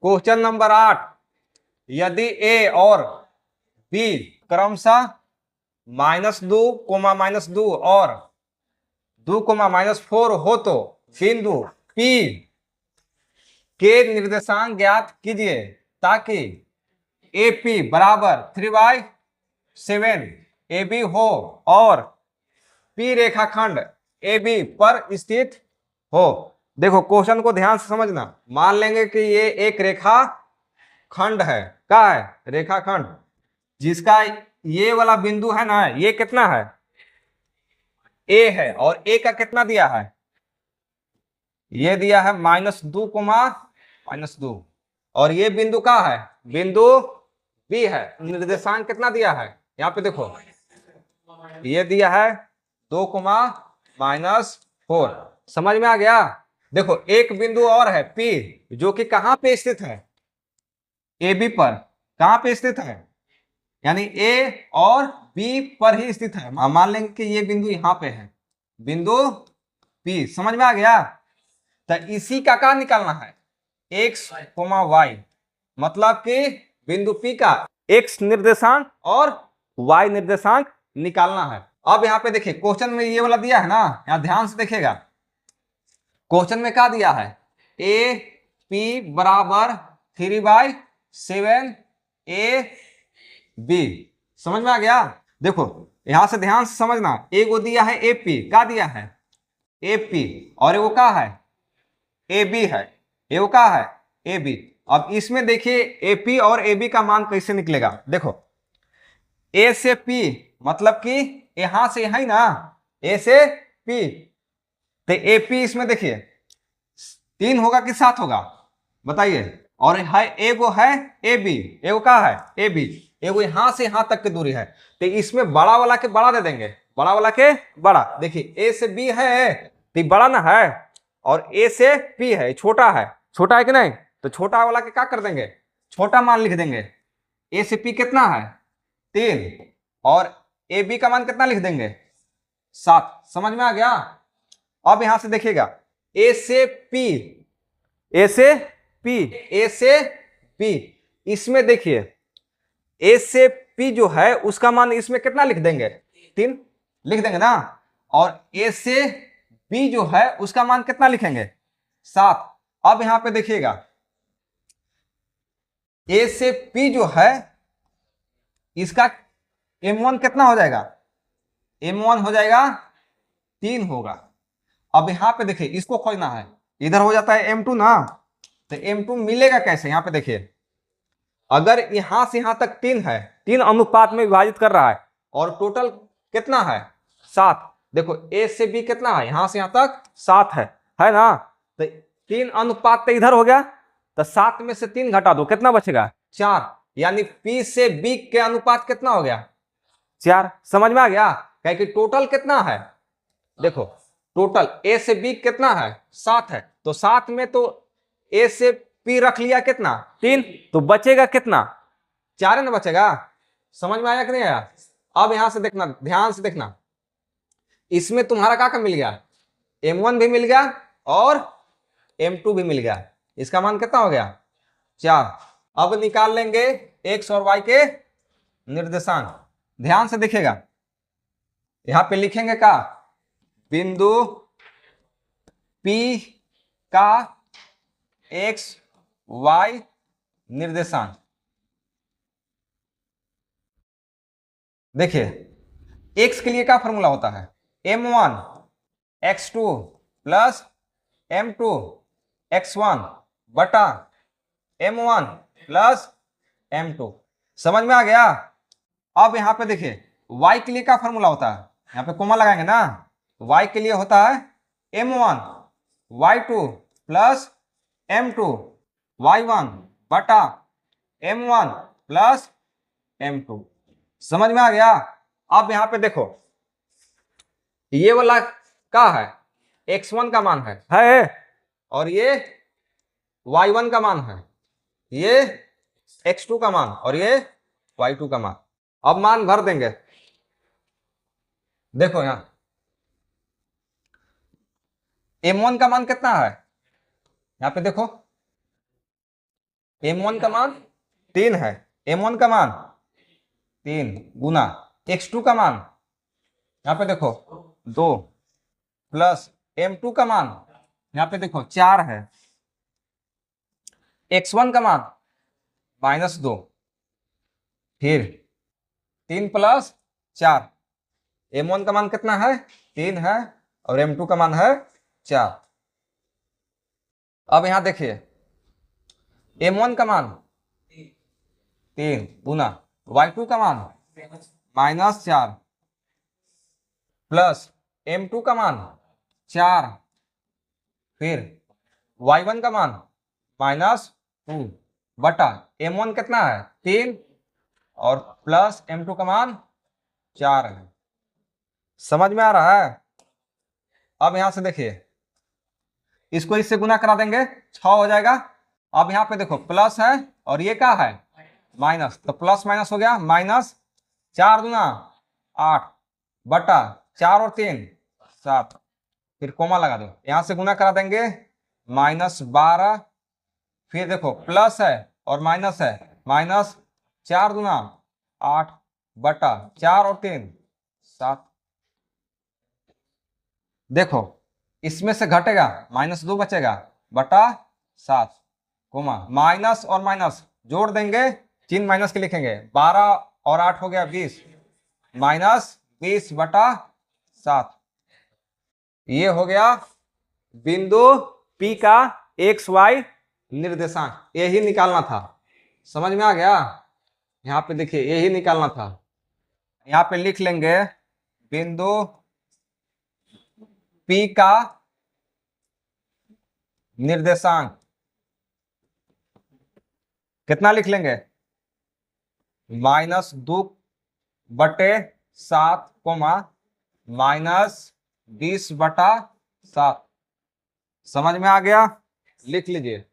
Question number 8, यदि ए और B क्रमशः -2, -2 और 2, -4 हो तो बिंदु P के निर्देशांक ज्ञात कीजिए ताकि AP बराबर 3/7 AB हो और P रेखाखंड AB पर स्थित हो। देखो क्वेश्चन को ध्यान से समझना। मान लेंगे कि ये एक रेखा खंड है, क्या है, रेखाखंड, जिसका ये वाला बिंदु है ना, ये कितना है, ए है, और ए का कितना दिया है, ये दिया है -2, और ये बिंदु का है, बिंदु बी है। निर्देशांक कितना दिया है, यहाँ पे देखो, ये दिया है 2, -4। समझ में आ गया। देखो एक बिंदु और है P, जो कि कहां पे स्थित है, AB पर। कहां पे स्थित है, यानी A और B पर ही स्थित है। मान लेंगे कि ये बिंदु यहां पे है, बिंदु P। समझ में आ गया। तो इसी का क्या निकालना है, x, y, मतलब कि बिंदु P का x निर्देशांक और y निर्देशांक निकालना है। अब यहाँ पे देखिए क्वेश्चन में ये वाला दिया है ना, यहाँ ध्यान से देखिएगा। क्वेश्चन में क्या दिया है, ए पी बराबर 3/7 ए बी। समझ में आ गया। देखो यहां से ध्यान से समझना, एक वो दिया है एपी, क्या दिया है, एपी, और वो क्या है, ए बी है, ये वो क्या है, ए बी। अब इसमें देखिए एपी और ए बी का मान कैसे निकलेगा। देखो ए से पी मतलब कि यहां से यहां ना, ए से पी, तो एपी इसमें देखिए 3 होगा कि 7 होगा, बताइए। और है एगो है ए बी, एगो का है ए बी, एगो यहां से यहां तक की दूरी है, तो इसमें बड़ा वाला के बड़ा दे देंगे, बड़ा वाला के बड़ा। देखिए ए से बी है तो बड़ा ना है, और ए से पी है छोटा है, छोटा है कि नहीं, तो छोटा वाला के क्या कर देंगे, छोटा मान लिख देंगे। ए से पी कितना है 3, और ए बी का मान कितना लिख देंगे 7। समझ में आ गया। अब यहां से देखिएगा, ए से पी, ए से पी, ए से पी, इसमें देखिए ए से पी जो है उसका मान इसमें कितना लिख देंगे, 3 लिख देंगे ना, और ए से बी जो है उसका मान कितना लिखेंगे 7। अब यहां पे देखिएगा ए से पी जो है इसका M1 कितना हो जाएगा, M1 हो जाएगा 3 होगा। अब यहां पे देखिए इसको खोजना है, इधर हो जाता है M2 ना, तो M2 मिलेगा कैसे, यहां पे देखिए अगर यहां से यहां तक 3 है, 3 अनुपात में विभाजित कर रहा है, और टोटल कितना है 7। देखो ए से बी कितना है, यहां से यहां तक 7 है ना, तो 3 अनुपात तो इधर हो गया, तो 7 में से 3 घटा दो, कितना बचेगा 4, यानी पी से बी के अनुपात कितना हो गया 4। समझ में आ गया। कहे कि टोटल कितना है, देखो टोटल ए से बी कितना है 7 है, तो 7 में तो ए से पी रख लिया कितना 3, तो बचेगा कितना 4 ना बचेगा। समझ में आया कि नहीं आया। अब यहां से देखना, ध्यान से देखना, इसमें तुम्हारा क्या मिल गया, M1 भी मिल गया और M2 भी मिल गया, इसका मान कितना हो गया 4। अब निकाल लेंगे x और y के निर्देशांक। ध्यान से देखिएगा, यहां पे लिखेंगे का बिंदु P का x y निर्देशांक। देखिए x के लिए क्या फॉर्मूला होता है, M1 x2 plus M2 x1 बटा M1 प्लस M2। समझ में आ गया। अब यहां पे देखिए y के लिए क्या फॉर्मूला होता है, यहां पे कोमा लगाएंगे ना, y के लिए होता है M1 y2 plus M2 y1 बटा M1 प्लस M2। समझ में आ गया। अब यहां पे देखो ये वाला क्या है, x1 का मान है, और ये y1 का मान है, ये x2 का मान, और ये y2 का मान। अब मान भर देंगे। देखो यहां M1 का मान कितना है, यहां पे देखो m1 का मान 3 है, m1 का मान 3 गुना x2 का मान यहाँ पे देखो 2 प्लस m2 का मान यहाँ पे देखो 4 है, x1 का मान -2, फिर 3 प्लस 4, m1 का मान कितना है 3 है और m2 का मान है 4। अब यहां देखिए m1 का मान 3 गुना y2 का मान -4 प्लस m2 का मान 4, फिर y1 का मान -2 बटा m1 कितना है 3 और प्लस m2 का मान 4 है। समझ में आ रहा है? अब यहां से देखिए इसको इससे गुना करा देंगे 6 हो जाएगा। अब यहाँ पे देखो प्लस है और ये क्या है माइनस, तो प्लस माइनस हो गया, -4 दूना 8 बटा 4 और 3 7, फिर कोमा लगा दो, यहां से गुना करा देंगे -12, फिर देखो प्लस है और माइनस है, -4 दूना 8 बटा 4 और 3 7। देखो इसमें से घटेगा -2 बचेगा बटा 7, कोमा माइनस और माइनस जोड़ देंगे, चिन्ह माइनस के लिखेंगे, 12 और 8 हो गया 20, -20 बटा 7। ये हो गया बिंदु P का XY निर्देशांक, यही निकालना था। समझ में आ गया? यहाँ पे देखिए यही निकालना था। यहाँ पे लिख लेंगे बिंदु P का निर्देशांक कितना लिख लेंगे, -2 बटे 7 कोमा -20 बटा 7। समझ में आ गया? लिख लीजिए।